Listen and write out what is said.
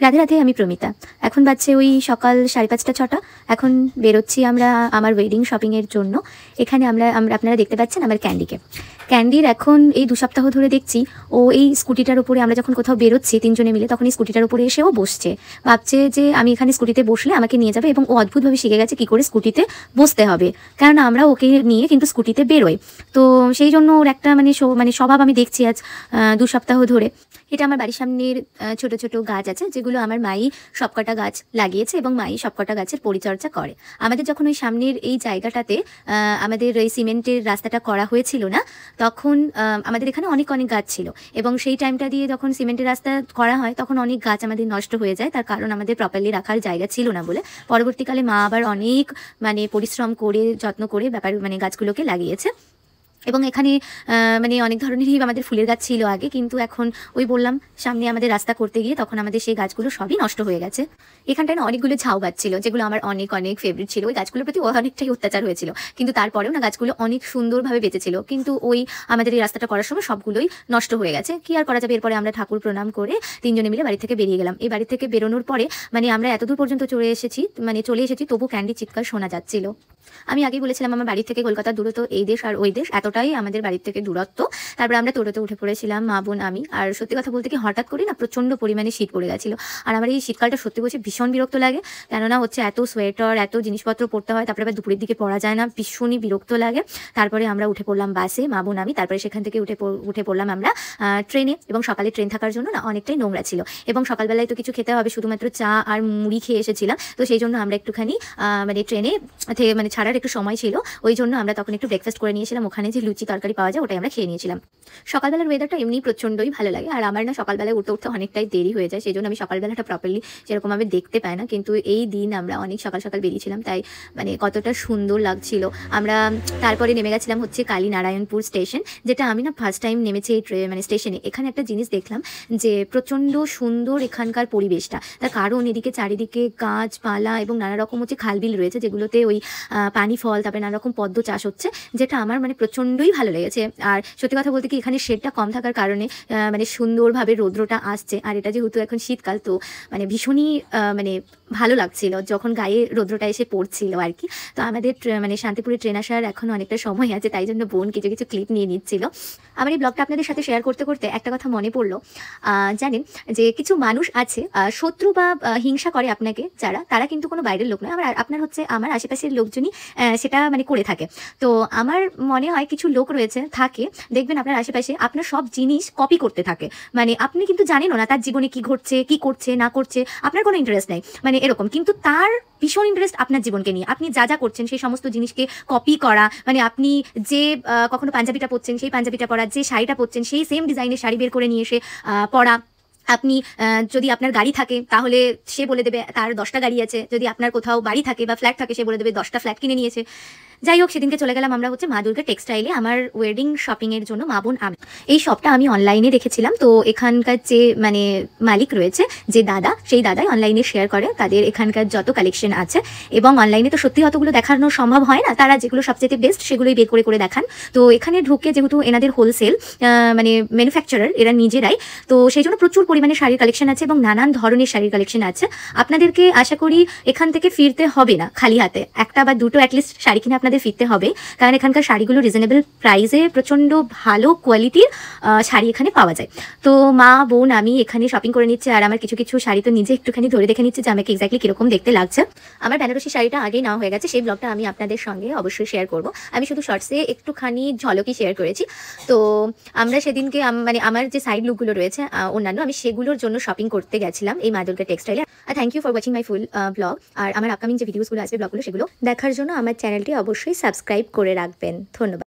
রাধে রাধে, আমি প্রমিতা। এখন বাজছে ওই সকাল 5:30-6টা। এখন বেরোচ্ছি আমরা আমার ওয়েডিং শপিংয়ের জন্য। এখানে আমরা আপনারা দেখতে পাচ্ছেন আমার ক্যান্ডির এখন এই 2 সপ্তাহ ধরে দেখছি ও এই স্কুটিটার উপরে, আমরা যখন কোথাও বেরোচ্ছি 3 জনে মিলে, তখন এই স্কুটিটার উপরে এসেও বসছে, ভাবছে যে আমি এখানে স্কুটিতে বসলে আমাকে নিয়ে যাবে, এবং ও অদ্ভুতভাবে শিখে গেছে কী করে স্কুটিতে বসতে হবে, কেননা আমরা ওকে নিয়ে কিন্তু স্কুটিতে বেরোই। তো সেই জন্য ওর একটা স্বভাব আমি দেখছি আজ 2 সপ্তাহ ধরে। এটা আমার বাড়ির সামনের ছোট ছোট গাছ আছে, যেগুলো আমার মাই সবকটা গাছ লাগিয়েছে এবং মাই সবকটা গাছের পরিচর্যা করে। আমাদের যখন ওই সামনের এই জায়গাটাতে আমাদের এই সিমেন্টের রাস্তাটা করা হয়েছিল না, তখন আমাদের এখানে অনেক গাছ ছিল, এবং সেই টাইমটা দিয়ে যখন সিমেন্টের রাস্তা করা হয় তখন অনেক গাছ আমাদের নষ্ট হয়ে যায়, তার কারণ আমাদের প্রপারলি রাখার জায়গা ছিল না বলে। পরবর্তীকালে মা আবার অনেক পরিশ্রম করে যত্ন করে গাছগুলোকে লাগিয়েছে। এবং এখানে অনেক ধরনেরই আমাদের ফুলের গাছ ছিল আগে, কিন্তু এখন ওই বললাম সামনে আমাদের রাস্তা করতে গিয়ে তখন আমাদের সেই গাছগুলো সবই নষ্ট হয়ে গেছে। এখানটায় না অনেকগুলো ঝাউ গাছ ছিল, যেগুলো আমার অনেক ফেভারিট ছিল। ওই গাছগুলোর প্রতি অনেকটাই অত্যাচার হয়েছিল, কিন্তু তারপরেও না গাছগুলো অনেক সুন্দরভাবে বেঁচেছিল। কিন্তু ওই আমাদের এই রাস্তাটা করার সময় সবগুলোই নষ্ট হয়ে গেছে। কি আর করা যাবে? এরপরে আমরা ঠাকুর প্রণাম করে 3 জনে মিলে বাড়ি থেকে বেরিয়ে গেলাম। এই বাড়ি থেকে বেরোনোর পরে আমরা এতদূর পর্যন্ত চলে এসেছি, তবু ক্যান্ডি চিৎকার শোনা যাচ্ছিল। আমি আগেই বলেছিলাম আমার বাড়ি থেকে কলকাতার দূরত্ব এই দেশ আর ওই দেশ এতটাই আমাদের বাড়ির থেকে দূরত্ব। তারপরে আমরা টোটোতে উঠে পড়েছিলাম, মা বোন আমি। আর সত্যি কথা বলতে কি, হঠাৎ করে না প্রচণ্ড পরিমাণে শীত পড়ে গেছিলো। আর আমার এই শীতকালটা সত্যি বলছি ভীষণ বিরক্ত লাগে, কেননা এত সোয়েটার, এত জিনিসপত্র পরতে হয়, তারপরে আবার দুপুরের দিকে পরা যায় না, ভীষণই বিরক্ত লাগে। তারপরে আমরা উঠে পড়লাম বাসে, মা বোন আমি। তারপরে সেখান থেকে উঠে পড়লাম আমরা ট্রেনে, এবং সকালে ট্রেন থাকার জন্য না অনেকটাই নোংরা ছিল, এবং সকালবেলায় তো কিছু খেতে হবে, শুধুমাত্র চা আর মুড়ি খেয়ে এসেছিলাম। তো সেই জন্য আমরা একটুখানি ট্রেনে ছাড়ার একটু সময় ছিল, ওই জন্য আমরা তখন একটু ব্রেকফাস্ট করে নিয়েছিলাম। ওখানে যে লুচি তরকারি পাওয়া যায় ওটাই আমরা খেয়ে নিয়েছিলাম। সকালবেলার ওয়েদারটা এমনি প্রচণ্ডই ভালো লাগে, আর আমার না সকালবেলায় উঠতে অনেকটাই দেরি হয়ে যায়, সেই জন্য আমি সকালবেলাটা প্রপারলি সেরকমভাবে দেখতে পাই না। কিন্তু এই দিন আমরা অনেক সকাল বেরিয়েছিলাম, তাই কতটা সুন্দর লাগছিল। আমরা তারপরে নেমে গেছিলাম হচ্ছে কালীনারায়ণপুর স্টেশন, যেটা আমি না ফার্স্ট টাইম নেমেছি এই স্টেশনে। এখানে একটা জিনিস দেখলাম যে প্রচণ্ড সুন্দর এখানকার পরিবেশটা, তার কারণ এদিকে চারিদিকে গাছপালা এবং নানা রকম খালবিল রয়েছে, যেগুলোতে ওই পানি ফল, তারপরে নানা রকম পদ্ম চাষ হচ্ছে, যেটা আমার প্রচণ্ডই ভালো লেগেছে। আর সত্যি কথা বলতে কি, এখানে শেডটা কম থাকার কারণে সুন্দরভাবে রৌদ্রটা আসছে, আর এটা যেহেতু এখন শীতকাল, তো ভীষণই ভালো লাগছিল যখন গায়ে রৌদ্রটা এসে পড়ছিল আর কি। তো আমাদের শান্তিপুরে ট্রেন আসার এখন অনেকটা সময় আছে, তাই জন্য বোন কিছু ক্লিপ নিয়ে নিচ্ছিল। আমার এই ব্লগটা আপনাদের সাথে শেয়ার করতে করতে একটা কথা মনে পড়লো। জানেন যে কিছু মানুষ আছে শত্রু বা হিংসা করে আপনাকে, তারা কিন্তু কোনো বাইরের লোক নয়, আমার আশেপাশের লোকজনই সেটা করে থাকে। তো আমার মনে হয় কিছু লোক থাকে, দেখবেন আপনার আশেপাশে আপনার সব জিনিস কপি করতে থাকে। আপনি কিন্তু জানেনও না তার জীবনে কি ঘটছে, কি করছে না করছে, আপনার কোনো ইন্টারেস্ট নেই এরকম, কিন্তু তার ভীষণ ইন্টারেস্ট আপনার জীবনকে নিয়ে। আপনি যা করছেন সেই সমস্ত জিনিসকে কপি করা, আপনি যে কখনো পাঞ্জাবিটা পরছেন সেই পাঞ্জাবিটা পরা, যে শাড়িটা পরছেন সেই সেম ডিজাইনের শাড়ি বের করে নিয়ে এসে পরা। আপনি যদি আপনার গাড়ি থাকে তাহলে সে বলে দেবে তার 10টা গাড়ি আছে, যদি আপনার কোথাও বাড়ি থাকে বা ফ্ল্যাট থাকে সে বলে দেবে 10টা ফ্ল্যাট কিনে নিয়েছে। যাই হোক, সেদিনকে চলে গেলাম আমরা মা দুর্গা টেক্সটাইলে আমার ওয়েডিং শপিংয়ের জন্য, মা বোন আমি। এই শপটা আমি অনলাইনে দেখেছিলাম, তো এখানকার যে মালিক রয়েছে, যে দাদা, সেই দাদাই অনলাইনে শেয়ার করে তাদের এখানকার যত কালেকশন আছে। এবং অনলাইনে তো সত্যি অতগুলো দেখানো সম্ভব হয় না, তারা যেগুলো সবচেয়ে বেস্ট সেগুলোই বের করে দেখান। তো এখানে ঢুকে, যেহেতু এনাদের হোলসেল ম্যানুফ্যাকচারার এরা নিজেরাই, তো সেই জন্য প্রচুর পরিমাণে শাড়ির কালেকশন আছে এবং নানান ধরনের শাড়ির কালেকশন আছে। আপনাদেরকে আশা করি এখান থেকে ফিরতে হবে না খালি হাতে, একটা বা দুটো অ্যাটলিস্ট শাড়ি কিনে আপনাদের ফিরতে হবে, কারণ এখানকার শাড়িগুলো রিজনেবল প্রাইসে প্রচণ্ড ভালো কোয়ালিটির শাড়ি এখানে পাওয়া যায়। তো মা বোন আমি এখানে শপিং করে নিচ্ছে, আর আমার কিছু শাড়ি তো নিজে একটুখানি ধরে দেখে নিচ্ছে যে আমাকে এক্স্যাক্টলি কিরকম দেখতে লাগছে। আমার বেনারসি শাড়িটা আগেই নেওয়া হয়ে গেছে, সেই ব্লগটা আমি আপনাদের সঙ্গে অবশ্যই শেয়ার করব। আমি শুধু শর্টসে একটুখানি ঝলকই শেয়ার করেছি। তো আমরা সেদিনকে আমার যে সাইড লুকগুলো রয়েছে অন্যান্য, আমি সেগুলোর জন্য শপিং করতে গেছিলাম এই মা দুর্গা টেক্সটাইলে। Thank you for watching my full blog. আর আমার আপকামিং যে ভিডিওসগুলো আসবে ব্লগগুলো, সেগুলো দেখার জন্য আমার চ্যানেলটি অবশ্যই সাবস্ক্রাইব করে রাখবেন। ধন্যবাদ।